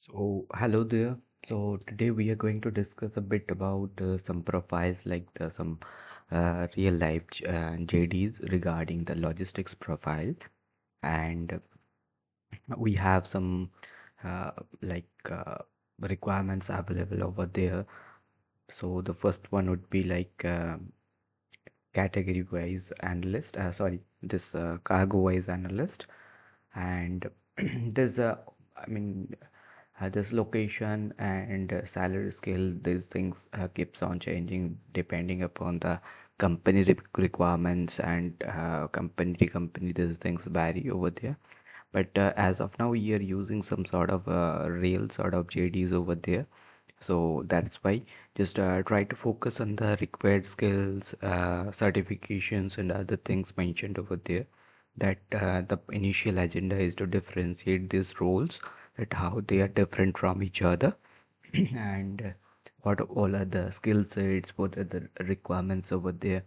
So, hello there. So, today we are going to discuss a bit about some profiles like some real life JDs regarding the logistics profile. And we have some uh, like requirements available over there. So, the first one would be like category wise analyst, this cargo wise analyst. And there's I mean, this location and salary scale, these things keeps on changing depending upon the company requirements and company to company. These things vary over there. But as of now, we are using some sort of real sort of JDs over there. So that's why just try to focus on the required skills, certifications, and other things mentioned over there. That the initial agenda is to differentiate these roles, that how they are different from each other, and what all are the skill sets, what are the requirements over there.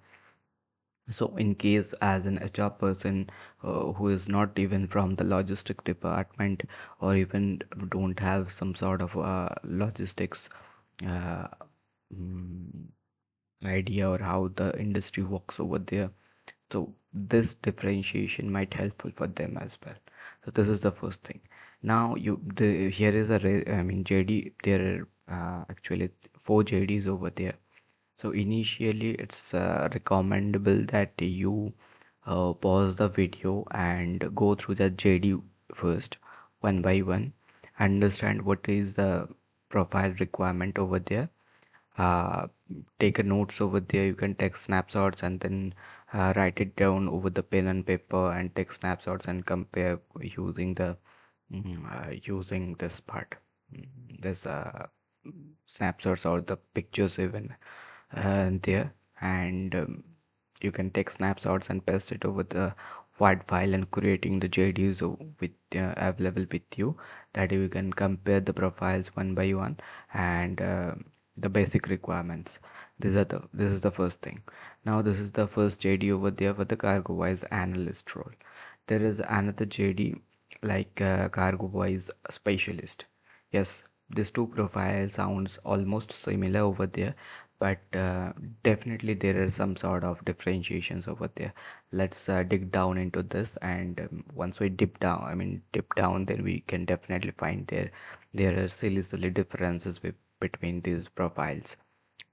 So in case as an HR person who is not even from the logistic department, or even don't have some sort of logistics uh, mm, idea or how the industry works over there, so this differentiation might helpful for them as well. So this is the first thing. Now here is JD. There are actually four JDs over there. So initially, it's recommendable that you pause the video and go through the JD first, one by one, understand what is the profile requirement over there. Uh, Take a notes over there. You can take snapshots and then write it down over the pen and paper and take snapshots and compare using using this part. This snapshots or the pictures even there, and you can take snapshots and paste it over the Word file and creating the JDs with available with you, that you can compare the profiles one by one and the basic requirements. This is the first thing. Now this is the first JD over there for the CargoWise analyst role. There is another JD like CargoWise specialist. Yes, these two profiles sounds almost similar over there, but definitely there are some sort of differentiations over there. Let's dig down into this, and once we dip down, then we can definitely find there are silly differences between these profiles.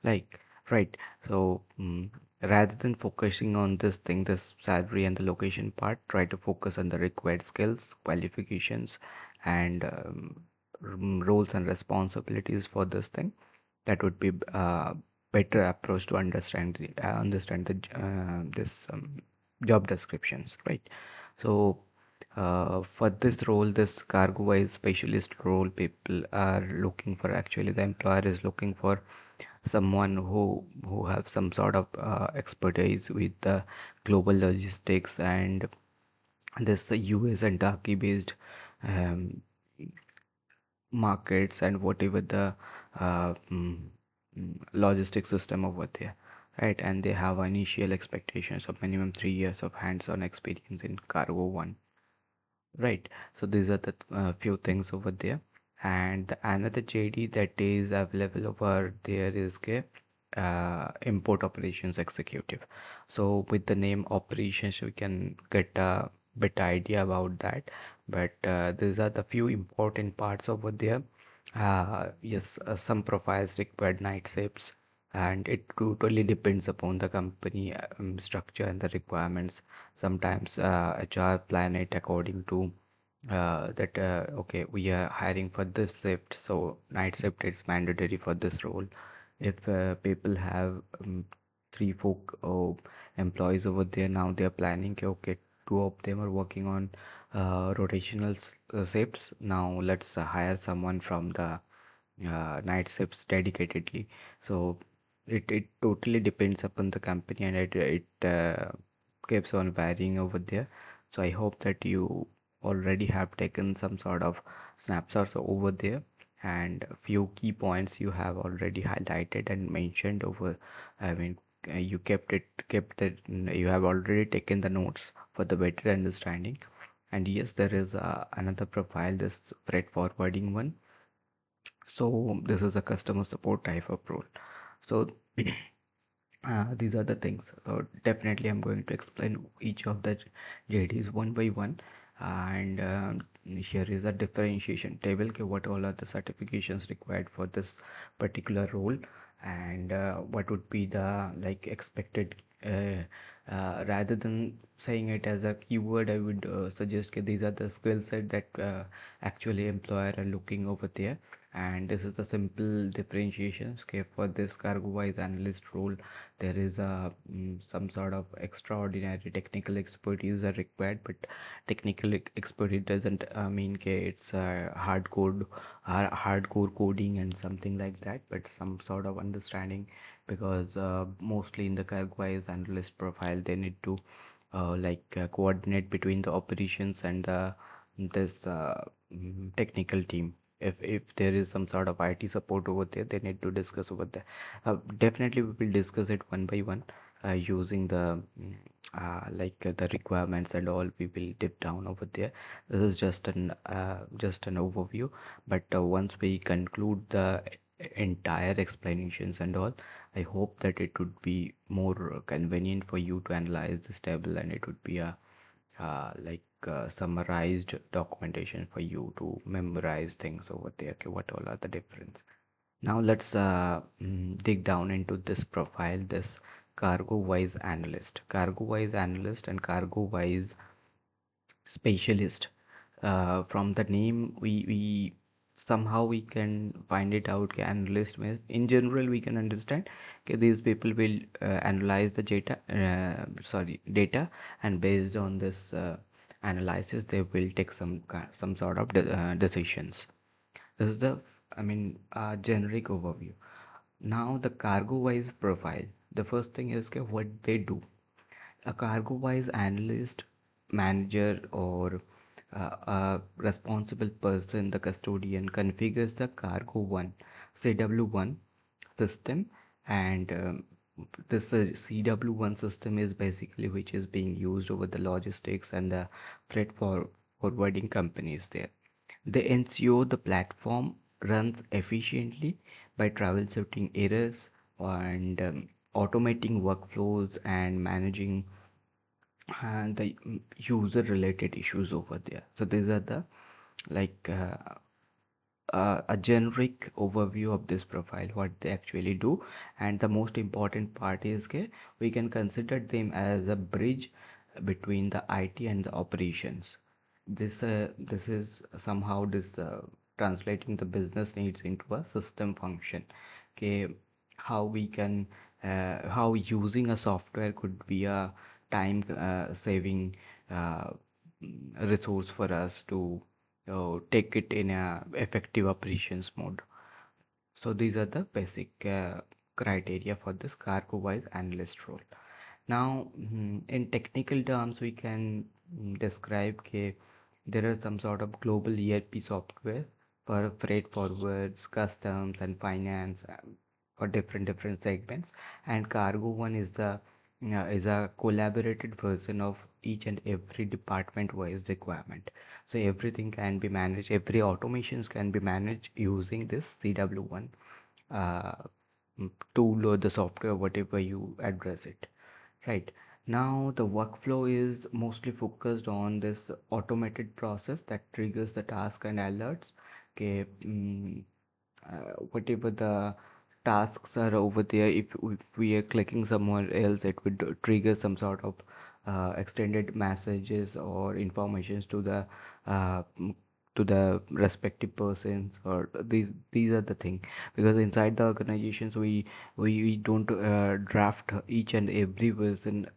Like, right. So, rather than focusing on this salary and the location part, try to focus on the required skills, qualifications, and roles and responsibilities for this thing. That would be better approach to understand this job descriptions, right? So, for this role, this cargo-wise specialist role, people are looking for, actually the employer is looking for someone who have some sort of expertise with the global logistics and this US and Turkey based um, markets and whatever the uh, mm, logistic system over there, right? And they have initial expectations of minimum 3 years of hands-on experience in cargo one, right? So these are the few things over there. And the another JD that is available over there is import operations executive. So with the name operations, we can get a bit idea about that. But these are the few important parts over there. Yes, some profiles required night shifts, and it totally depends upon the company structure and the requirements. Sometimes HR plan it according to that okay, we are hiring for this shift, so night shift is mandatory for this role. If people have three, four employees over there, now they are planning, okay, two of them are working on rotational shifts. Now let's hire someone from the night shifts dedicatedly. So it totally depends upon the company, and it keeps on varying over there. So I hope that you already have taken some sort of snapshots over there, and a few key points you have already highlighted and mentioned over. I mean, you kept it. You have already taken the notes for the better understanding. And yes, there is another profile, this freight forwarding one. So this is a customer support type of role. So these are the things. So definitely I'm going to explain each of the JDs one by one. And here is a differentiation table. Okay, what all are the certifications required for this particular role, and what would be the like expected. Rather than saying it as a keyword, I would suggest that these are the skill set that actually employer are looking over there. And this is the simple differentiations. Okay, for this CargoWise analyst role, there is a some sort of extraordinary technical expertise are required, but technical expertise doesn't mean it's hardcore coding and something like that, but some sort of understanding, because mostly in the CargoWise analyst profile they need to coordinate between the operations and this technical team. If there is some sort of IT support over there, they need to discuss over there. Definitely, we will discuss it one by one using the the requirements and all. We will dip down over there. This is just an overview, but once we conclude the entire explanations and all, I hope that it would be more convenient for you to analyze this table, and it would be a summarized documentation for you to memorize things over there. Okay, what all are the difference? Now let's dig down into this profile, this CargoWise analyst and CargoWise specialist. From the name, we somehow we can find it out. Analyst means in general we can understand. Okay, these people will analyze the data, and based on this analysis, they will take some sort of decisions. This is the generic overview. Now the CargoWise profile. The first thing is okay, what they do. A CargoWise analyst, manager, or a responsible person, the custodian, configures the Cargo One CW1 system, and this CW1 system is basically which is being used over the logistics and the freight forwarding companies there. They ensure the platform runs efficiently by troubleshooting errors and automating workflows and managing the user related issues over there. So these are the like a generic overview of this profile, what they actually do. And the most important part is we can consider them as a bridge between the IT and the operations. This is somehow this translating the business needs into a system function. Okay, how we can how using a software could be a time saving uh, resource for us to take it in a effective operations mode. So these are the basic criteria for this CargoWise analyst role. Now, in technical terms, we can describe there are some sort of global ERP software for freight forwards, customs, and finance for different segments. And Cargo One is a collaborated version of each and every department-wise requirement. So everything can be managed, every automations can be managed using this CW1 uh, tool or the software, whatever you address it. Right. Now the workflow is mostly focused on this automated process that triggers the task and alerts. Okay, whatever the tasks are over there, if we are clicking somewhere else, it would trigger some sort of extended messages or informations uh, mm, to the respective persons, or these are the thing. Because inside the organizations we don't draft each and every person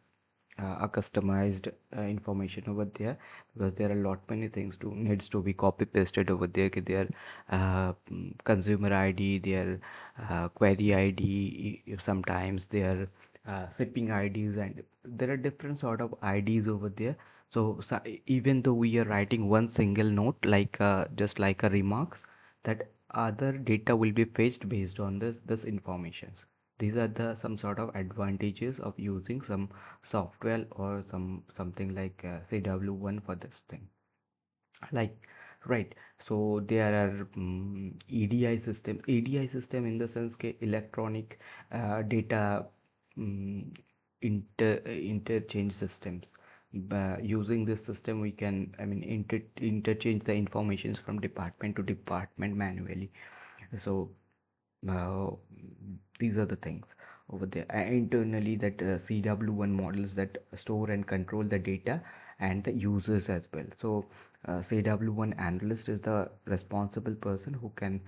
a customized information over there, because there are a lot many things to needs to be copy pasted over there. Their consumer ID, their query ID, sometimes their shipping IDs, and there are different sort of IDs over there. So even though we are writing one single note, like just like a remarks, that other data will be fetched based on this informations. These are the some sort of advantages of using some software or something like CW1 for this thing. Like Right. So there are EDI system. EDI system in the sense के electronic data interchange systems. Using this system, we can, I mean, interchange the informations from department to department manually. So uh, these are the things over there. Internally, that CW1 models that store and control the data and the users as well. So CW1 analyst is the responsible person who can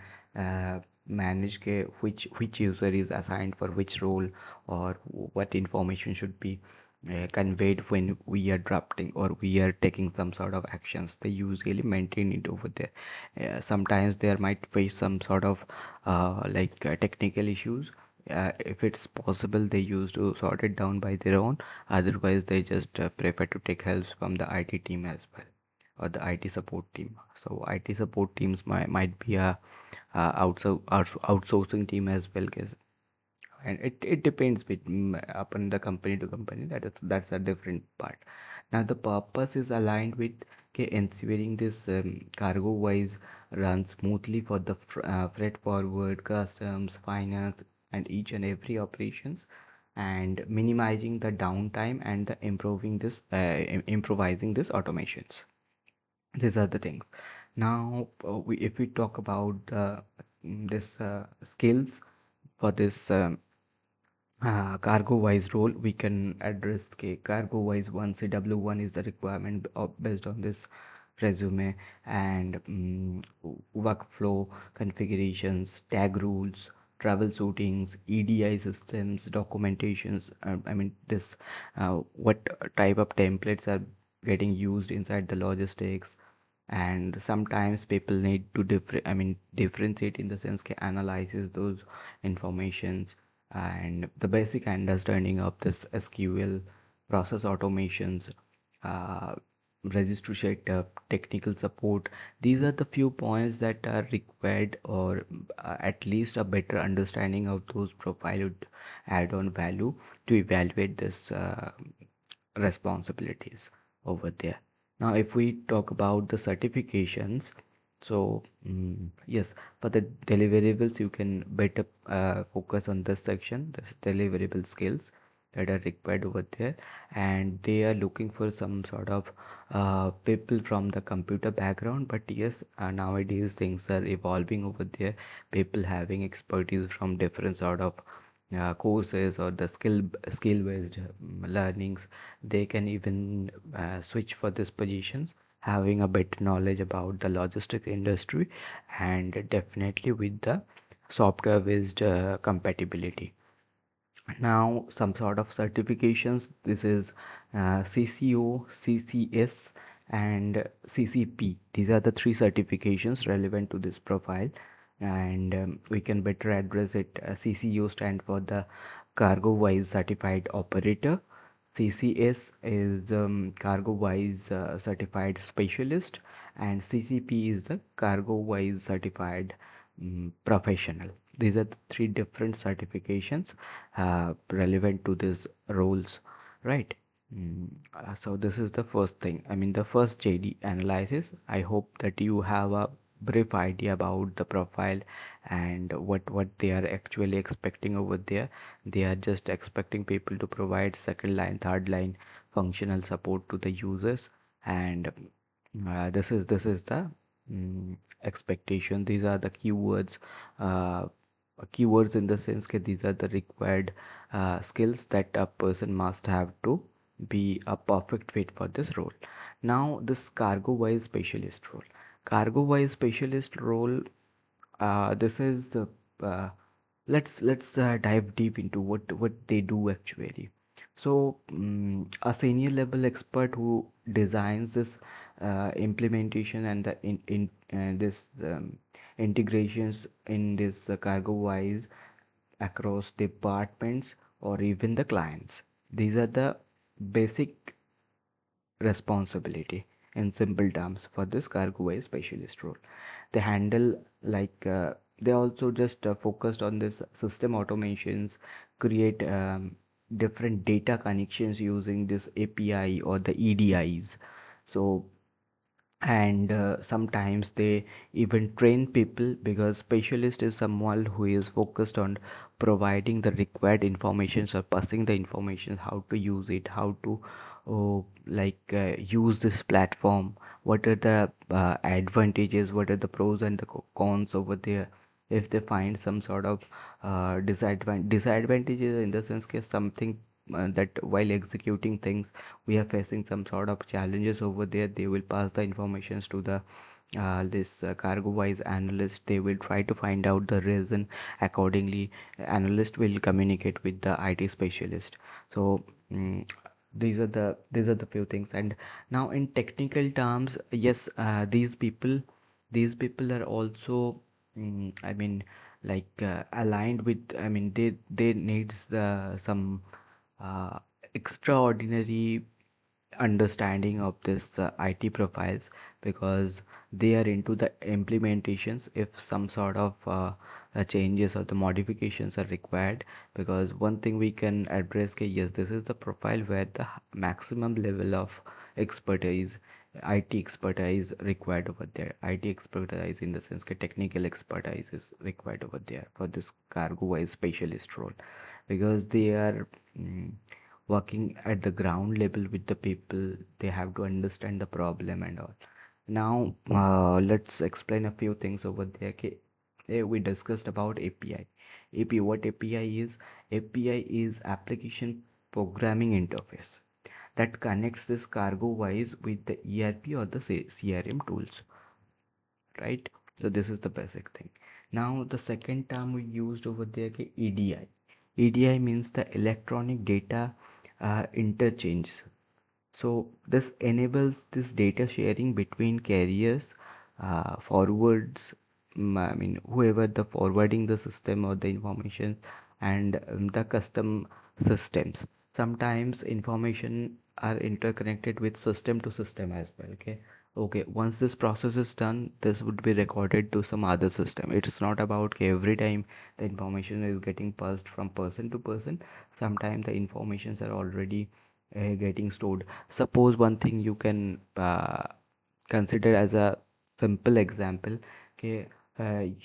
manage which user is assigned for which role, or what information should be conveyed when we are drafting or we are taking some sort of actions. They usually maintain it over there. Sometimes there might face some sort of technical issues. If it's possible, they used to sort it down by their own. Otherwise, they just prefer to take help from the IT team as well, or the IT support team. So IT support teams might be a outsourcing team as well, guess. And it depends upon the company to company. That's a different part. Now the purpose is aligned with ensuring this cargo wise runs smoothly for the freight forward, customs, finance, and each and every operations, and minimizing the downtime and the improvising this automations. These are the things. Now if we talk about this skills for this CargoWise role, we can address CargoWise 1 CW1 is the requirement based on this resume, and workflow configurations, tag rules, travel shootings, EDI systems, documentations. I mean this what type of templates are getting used inside the logistics, and sometimes people need to differentiate in the sense analyzes those informations, and the basic understanding of this SQL, process automations, uh, registry setup, technical support. These are the few points that are required, or at least a better understanding of those profile would add on value to evaluate this responsibilities over there. Now, if we talk about the certifications, so yes, for the deliverables, you can better focus on this section, this deliverable skills that are required over there, and they are looking for some sort of people from the computer background. But yes, nowadays things are evolving over there. People having expertise from different sort of courses, or the skill based learnings, they can even switch for these positions, having a better knowledge about the logistics industry, and definitely with the software based compatibility. Now some sort of certifications, this is CCO, CCS, and CCP. These are the three certifications relevant to this profile, and we can better address it. CCO stand for the CargoWise certified operator. CCS is CargoWise certified specialist, and CCP is the CargoWise certified professional. These are the three different certifications relevant to these roles, right? So this is the first thing. I mean, the first JD analysis. I hope that you have a brief idea about the profile and what they are actually expecting over there. They are just expecting people to provide second line, third line functional support to the users, and this is the expectation. These are the keywords. Uh, Keywords in the sense that these are the required skills that a person must have to be a perfect fit for this role. Now, this CargoWise specialist role. CargoWise specialist role. This is the uh, let's dive deep into what they do actually. So, a senior level expert who designs this implementation and the in this integrations in this CargoWise across departments or even the clients. These are the basic responsibility in simple terms for this CargoWise specialist role. They handle they also just focused on this system automations, create different data connections using this API or the EDIs. So and sometimes they even train people, because specialist is someone who is focused on providing the required information or passing the information, how to use it, how to use this platform, what are the advantages, what are the pros and the cons over there. If they find some sort of disadvantages, in the sense case something that while executing things we are facing some sort of challenges over there, they will pass the informations to the this CargoWise analyst. They will try to find out the reason. Accordingly, analyst will communicate with the IT specialist. So these are the few things. And now in technical terms, yes, these people are also I mean aligned with, I mean they needs some uh, extraordinary understanding of this IT profiles, because they are into the implementations if some sort of changes or the modifications are required. Because one thing we can address, okay, yes, this is the profile where the maximum level of expertise, IT expertise required over there. IT expertise in the sense that technical expertise is required over there for this cargo wise specialist role, because they are mm, working at the ground level with the people. They have to understand the problem and all. Now let's explain a few things over there. Okay, we discussed about API. What API is? API is application programming interface that connects this cargo wise with the ERP or the CRM tools, right? So this is the basic thing. Now the second term we used over there, okay, EDI. EDI means the electronic data interchange. So this enables this data sharing between carriers, forwards, I mean whoever the forwarding the system or the information, and the custom systems. Sometimes information are interconnected with system to system as well. Okay. Okay. Once this process is done, this would be recorded to some other system. It is not about, okay, every time the information is getting passed from person to person. Sometimes the informations are already getting stored. Suppose one thing you can consider as a simple example. Okay,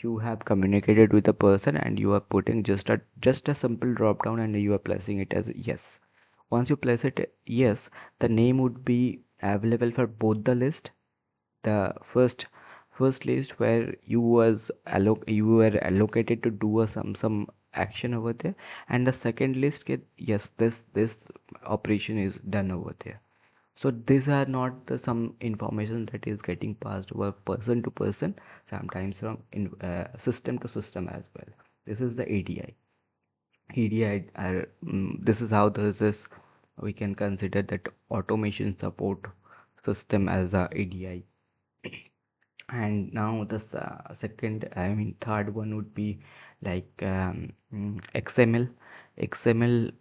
you have communicated with a person and you are putting just a simple drop down and you are placing it as a yes. Once you place it yes, the name would be available for both the list. The first list where you were allocated to do some action over there, and the second list get yes, this operation is done over there. So these are not some information that is getting passed over person to person, sometimes from system to system as well. This is the ADI. EDI are, this is how this we can consider that automation support system as a ADI. And now the second, I mean third one would be XML. XML,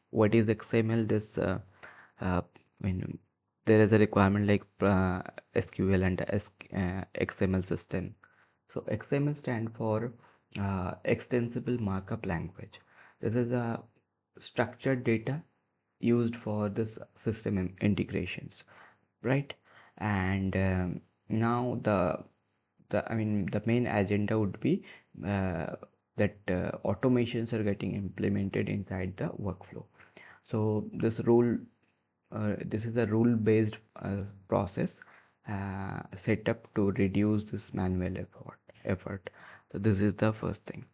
what is XML? This I mean there is a requirement like SQL and XML system. So XML stand for extensible markup language. This is a structured data used for this system integrations, right? And now the I mean the main agenda would be that automations are getting implemented inside the workflow. So this is a rule based process set up to reduce this manual effort. So this is the first thing.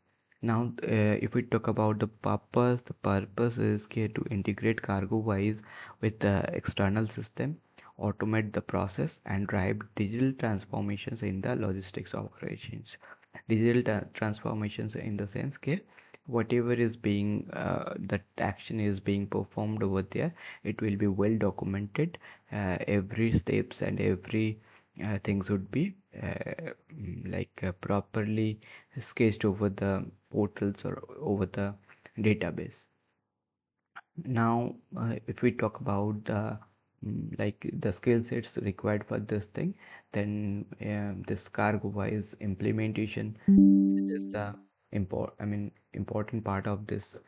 Now if we talk about the purpose is here to integrate CargoWise with the external system, automate the process and drive digital transformations in the logistics operations. Digital transformations in the sense that whatever is being that action is being performed over there, it will be well documented. Every steps and every things would be properly sketched over the portals or over the database. Now if we talk about the skill sets required for this thing, then this cargo wise implementation, this is the important part of this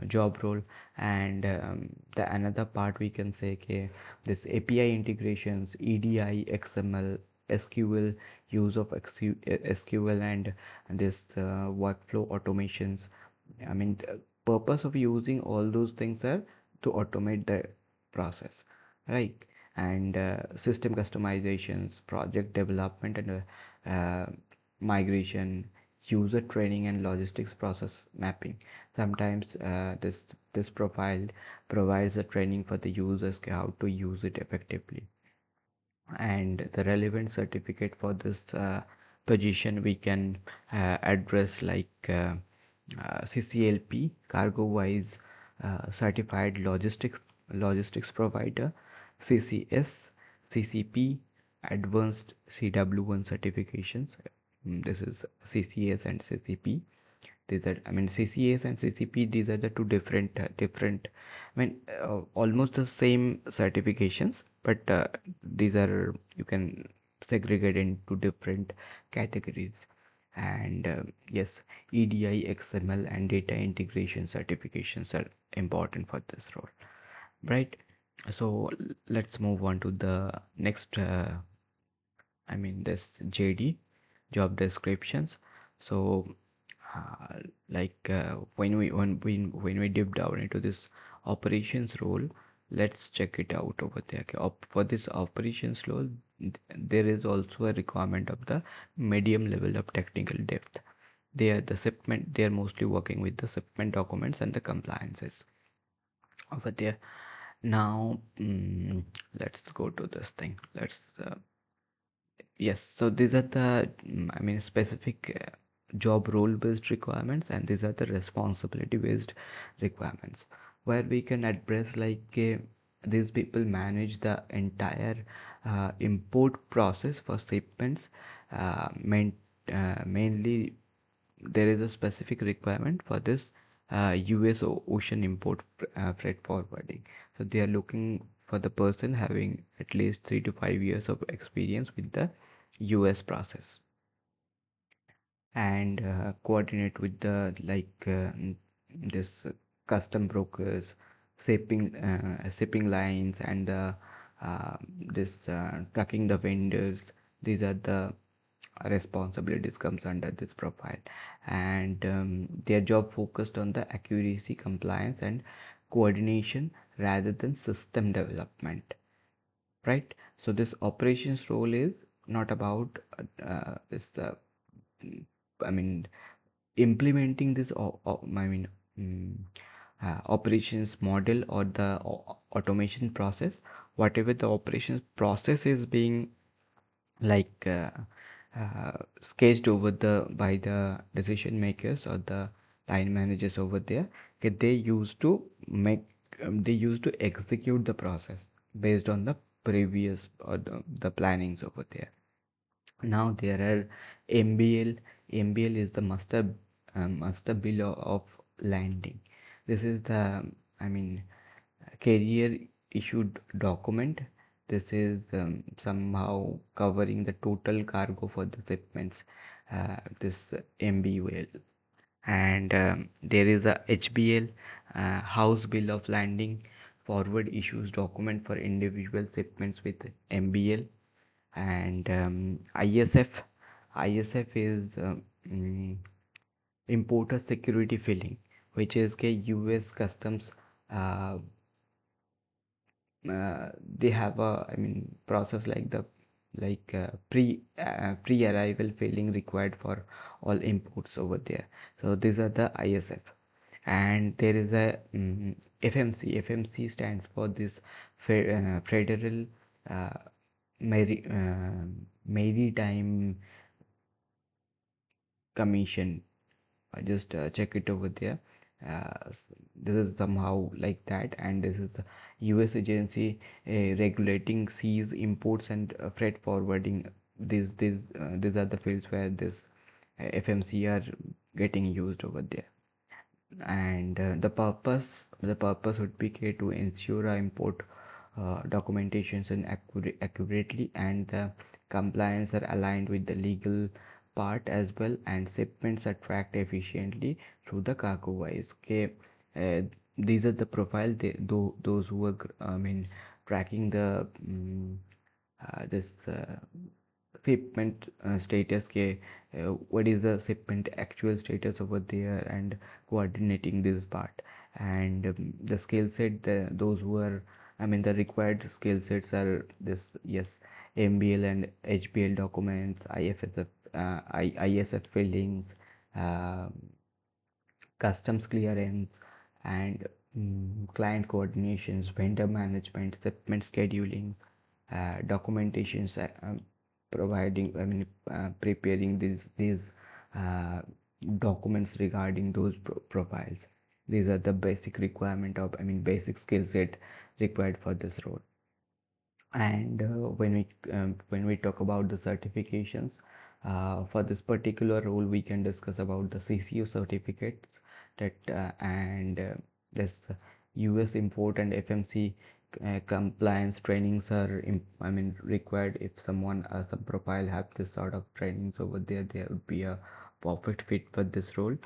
job role. And the another part we can say okay, this API integrations, EDI, XML, SQL, use of SQL, and this workflow automations. I mean, the purpose of using all those things are to automate the process, right? And system customizations, project development, and migration, user training, and logistics process mapping. Sometimes this profile provides a training for the users how to use it effectively. And the relevant certificate for this position we can address like CCLP, CargoWise certified logistics provider, CCS, CCP, advanced CW1 certifications. This is CCS and CCP. These are, I mean, CCAs and CCP, these are the two different, I mean, almost the same certifications, but these are, you can segregate into different categories. And yes, EDI, XML, and data integration certifications are important for this role, right? So let's move on to the next, I mean, this JD, job descriptions. So uh, when we dip down into this operations role, let's check it out over there. Okay, for this operations role, there is also a requirement of the medium level of technical depth. They are mostly working with the shipment documents and the compliances over there. Now let's go to this thing. Let's Yes, so these are the, I mean, specific job role-based requirements, and these are the responsibility-based requirements, where we can address like these people manage the entire import process for shipments. Mainly, there is a specific requirement for this US ocean import freight forwarding. So they are looking for the person having at least 3 to 5 years of experience with the US process, and coordinate with the this custom brokers, shipping lines, and the this tracking the vendors. These are the responsibilities comes under this profile. And their job focused on the accuracy, compliance, and coordination rather than system development, right? So this operations role is not about this I mean, implementing this mm, operations model or the automation process. Whatever the operations process is being like sketched over the by the decision makers or the line managers over there, okay, make they used to execute the process based on the previous or the plannings over there. Now there are MBL. MBL is the master bill of landing. This is the, I mean, carrier issued document. This is somehow covering the total cargo for the shipments. This MBL. And there is a HBL, house bill of landing, forward issues document for individual shipments with MBL. And ISF is importer security filling, which is के US customs uh, they have a, I mean, process like the pre-arrival filling required for all imports over there. So these are the ISF. And there is a FMC. FMC stands for this Federal uh, Maritime Commission. I just check it over there. This is somehow like that, and this is the US agency regulating seas, imports, and freight forwarding. These are the fields where this FMC are getting used over there. And the purpose would be to ensure import documentations and accurately, and the compliance are aligned with the legal part as well, and shipments are tracked efficiently through the CargoWise. Okay, uh, these are the profile those who are tracking the this shipment status what is the shipment actual status over there, and coordinating this part. And the skill set, those who are the required skill sets are this, yes, MBL and HBL documents, IFSF, ISF fillings, uh, customs clearance, and client coordinations, vendor management, shipment scheduling, documentations, providing, preparing these uh, documents regarding those profiles. These are the basic requirement of, basic skill set required for this role. And when we talk about the certifications for this particular role, we can discuss about the CCU certificates that and this US import and FMC compliance trainings are required. If someone some profile have this sort of trainings over there, there would be a perfect fit for this role.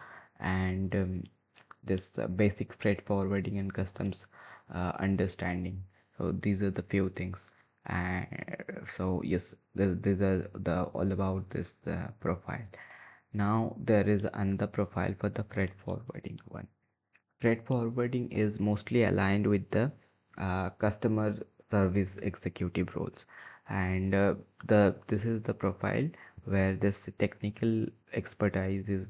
And this basic freight forwarding and customs understanding. So these are the few things. And so yes, these are the all about this profile. Now there is another profile for the freight forwarding one. Freight forwarding is mostly aligned with the customer service executive roles, and the this is the profile where this technical expertise is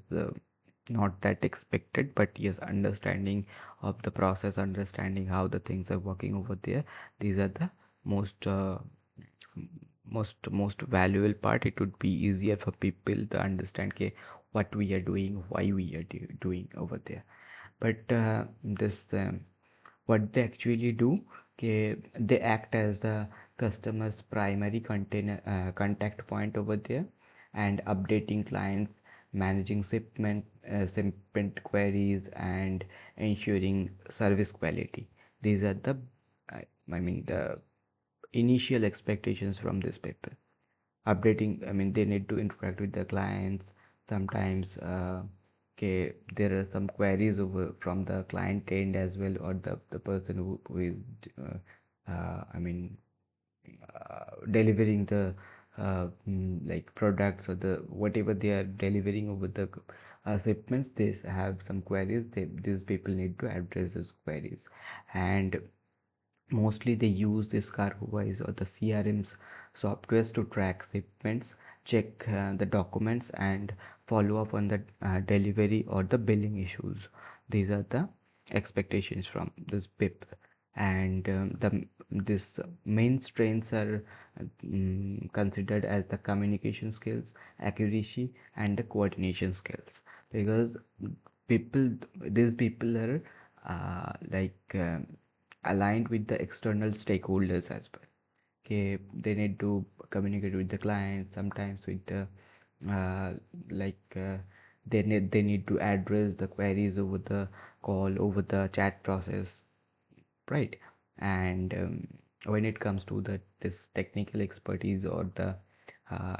not that expected, but yes, understanding of the process, understanding how the things are working over there. These are the most most valuable part. It would be easier for people to understand what we are doing, why we are doing over there. But this what they actually do, they act as the customer's primary contact point over there, and updating clients, managing shipment queries, and ensuring service quality. These are the I, the initial expectations from this paper. Updating, they need to interact with the clients sometimes. Okay, there are some queries over from the client end as well, or the person who is I mean delivering the like products, or the whatever they are delivering over the shipments. They have some queries, these people need to address those queries. And mostly they use this CargoWise or the CRM's softwares to track shipments, check the documents, and follow up on the delivery or the billing issues. These are the expectations from this PIP. And the this main strengths are considered as the communication skills, accuracy, and the coordination skills. Because people, these people are aligned with the external stakeholders as well. Okay, they need to communicate with the client, sometimes with the uh, like uh, they need to address the queries over the call, over the chat process, right? And when it comes to this technical expertise or the uh,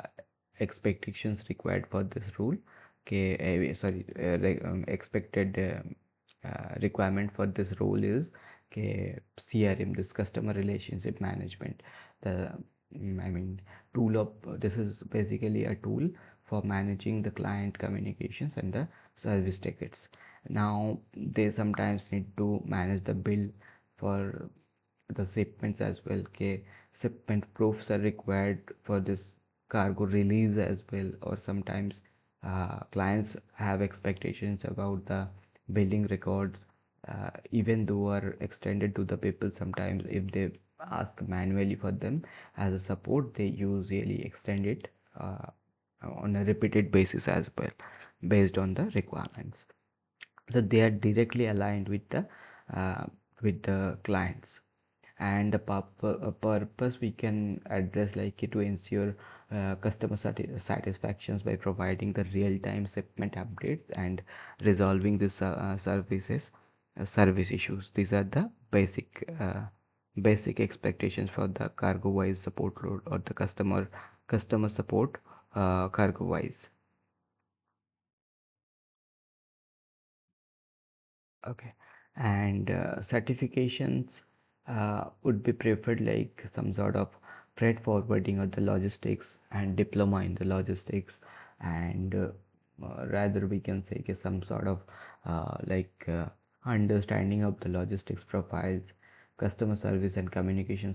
expectations required for this rule, okay, sorry, expected requirement for this role is, okay, CRM, this customer relationship management. The tool of this is basically a tool for managing the client communications and the service tickets. Now they sometimes need to manage the bill for the shipments as well. Okay, shipment proofs are required for this cargo release as well, or sometimes clients have expectations about the billing records, even though are extended to the people. Sometimes if they ask manually for them as a support, they usually extend it on a repeated basis as well, based on the requirements. So they are directly aligned uh, with the clients. And the purpose we can address, like to ensure customer satisfactions by providing the real-time shipment updates and resolving the service issues. These are the basic expectations for the CargoWise support role, or the customer support CargoWise. Okay. And certifications would be preferred, like some sort of freight forwarding of the logistics and diploma in the logistics, and rather we can say some sort of understanding of the logistics profiles, customer service and communication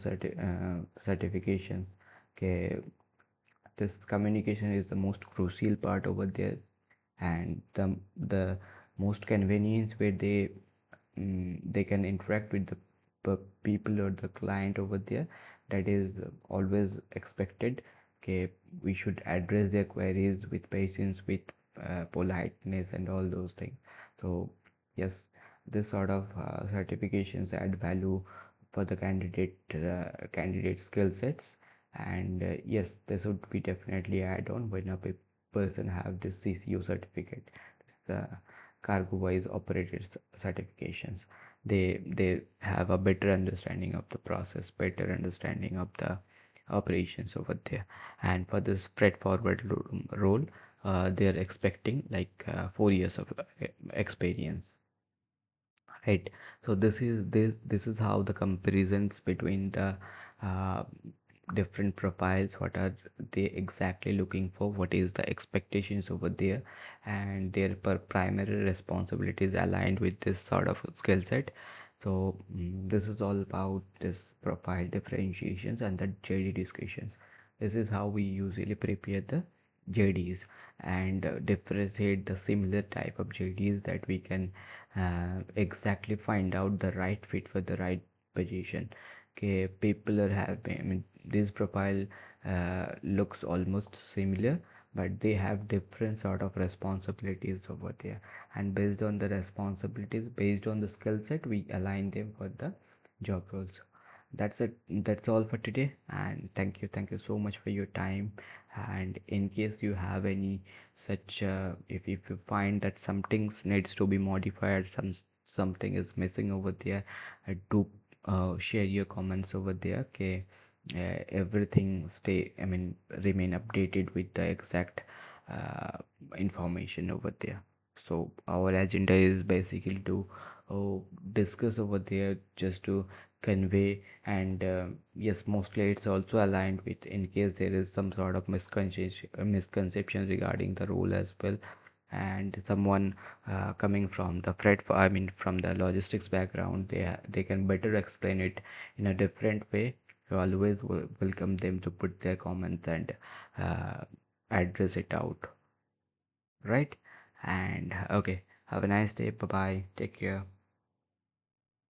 certification. Okay, this communication is the most crucial part over there, and the most convenience where they can interact with the people or the client over there, that is always expected. Okay, we should address their queries with patience, with politeness and all those things. So yes, this sort of certifications add value for the candidate skill sets. And yes, this would be definitely add on when a person have this CCO certificate, the CargoWise operated certifications. They have a better understanding of the process, better understanding of the operations over there. And for this freight forward role, they are expecting like 4 years of experience. Right. So this is how the comparisons between the uh, different profiles, what are they exactly looking for, what is the expectations over there, and their primary responsibilities aligned with this sort of skill set. So this is all about this profile differentiations and the JD discussions. This is how we usually prepare the JDs and differentiate the similar type of JDs that we can exactly find out the right fit for the right position. Okay, people are having, I mean, this profile looks almost similar, but they have different sort of responsibilities over there. And based on the responsibilities, based on the skill set, we align them for the job roles. That's it. That's all for today. And thank you so much for your time. And in case you have any such, if you find that some things needs to be modified, something is missing over there, do share your comments over there. Okay, everything stay, I mean, remain updated with the exact uh, information over there. So our agenda is basically to uh, discuss over there, just to convey. And yes, mostly it's also aligned with, in case there is some sort of misconception regarding the role as well. And someone coming from the I mean from the logistics background, they can better explain it in a different way. You always welcome them to put their comments and uh, address it out, right? And okay, have a nice day. Bye bye, take care.